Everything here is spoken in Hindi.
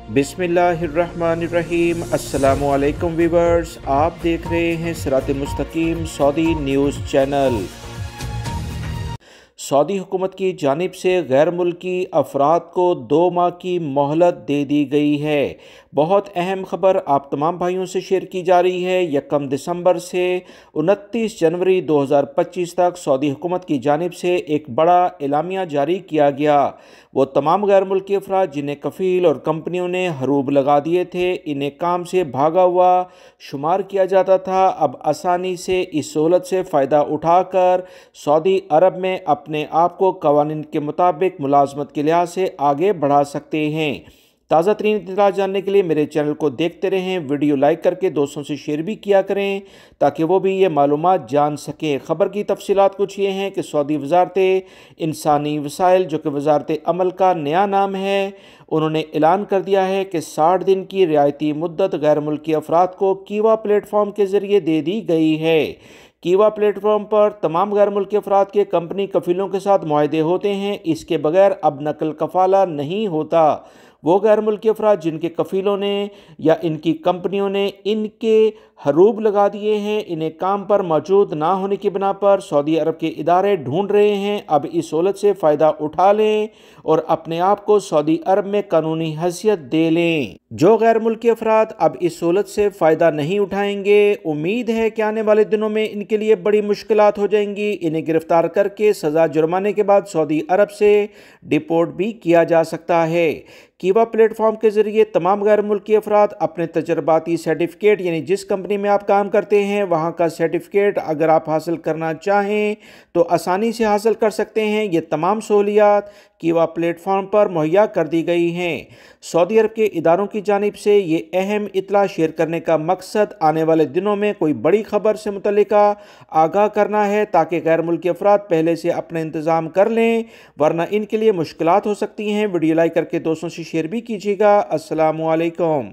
बिस्मिल्लाहिर्रहमानिर्रहीम। अस्सलामुअलैकुम वीवर्स, आप देख रहे हैं सिरात मुस्तकीम सऊदी न्यूज़ चैनल। सऊदी हुकूमत की जानिब से गैर मुल्की अफराद को 2 माह की मोहलत दे दी गई है। बहुत अहम खबर आप तमाम भाइयों से शेयर की जा रही है। 1 दिसंबर से 29 जनवरी 2025 तक सऊदी हुकूमत की जानिब से एक बड़ा एलामिया जारी किया गया। वो तमाम गैर मुल्की अफराद जिन्हें कफ़ील और कंपनियों ने हरूब लगा दिए थे, इन्हें काम से भागा हुआ शुमार किया जाता था, अब आसानी से इस सहूलत से फ़ायदा उठाकर सऊदी अरब में अपने आप को कवानीन के मुताबिक मुलाजमत के लिहाज से आगे बढ़ा सकते हैं। ताज़ा तरीन इत्तला जानने के लिए मेरे चैनल को देखते रहें। वीडियो लाइक करके दोस्तों से शेयर भी किया करें ताकि वो भी ये मालूमात जान सकें। ख़बर की तफसीलात कुछ ये हैं कि सऊदी वज़ारत इंसानी वसाइल, जो कि वज़ारत अमल का नया नाम है, उन्होंने ऐलान कर दिया है कि 60 दिन की रियायती मुद्दत गैर मुल्की अफराद को कीवा प्लेटफॉर्म के ज़रिए दे दी गई है। कीवा प्लेटफॉर्म पर तमाम गैर मुल्की अफराद के कंपनी कफ़ीलों के साथ मुआहदे होते हैं। इसके बगैर अब नकल कफ़ाला नहीं होता। वो गैर मुल्की अफराद जिनके कफ़ीलों ने या इनकी कंपनियों ने इनके हरूब लगा दिए हैं, इन्हें काम पर मौजूद ना होने की बिना पर सऊदी अरब के इदारे ढूंढ रहे हैं, अब इस सहूलत से फ़ायदा उठा लें और अपने आप को सऊदी अरब में कानूनी हैसियत दे लें। जो गैर मुल्की अफराद अब इस सहूलत से फ़ायदा नहीं उठाएंगे, उम्मीद है कि आने वाले दिनों में इनके लिए बड़ी मुश्किलात हो जाएंगी। इन्हें गिरफ्तार करके सज़ा जुर्माने के बाद सऊदी अरब से डिपोर्ट भी किया जा सकता है। कीवा प्लेटफॉर्म के ज़रिए तमाम गैर मुल्की अफराद अपने तजर्बाती सर्टिफिकेट, यानी जिस कंपनी में आप काम करते हैं वहाँ का सर्टिफिकेट अगर आप हासिल करना चाहें तो आसानी से हासिल कर सकते हैं। ये तमाम सहूलियात कीवा प्लेटफॉर्म पर मुहैया कर दी गई हैं। सऊदी अरब के इदारों की जानिब से ये अहम इत्तला शेयर करने का मकसद आने वाले दिनों में कोई बड़ी खबर से मुतल्लिका आगाह करना है ताकि गैर मुल्की अफराद पहले से अपने इंतज़ाम कर लें, वरना इनके लिए मुश्किलात हो सकती हैं। वीडियो लाइक करके दोस्तों से शेयर भी कीजिएगा। अस्सलामु अलैकुम।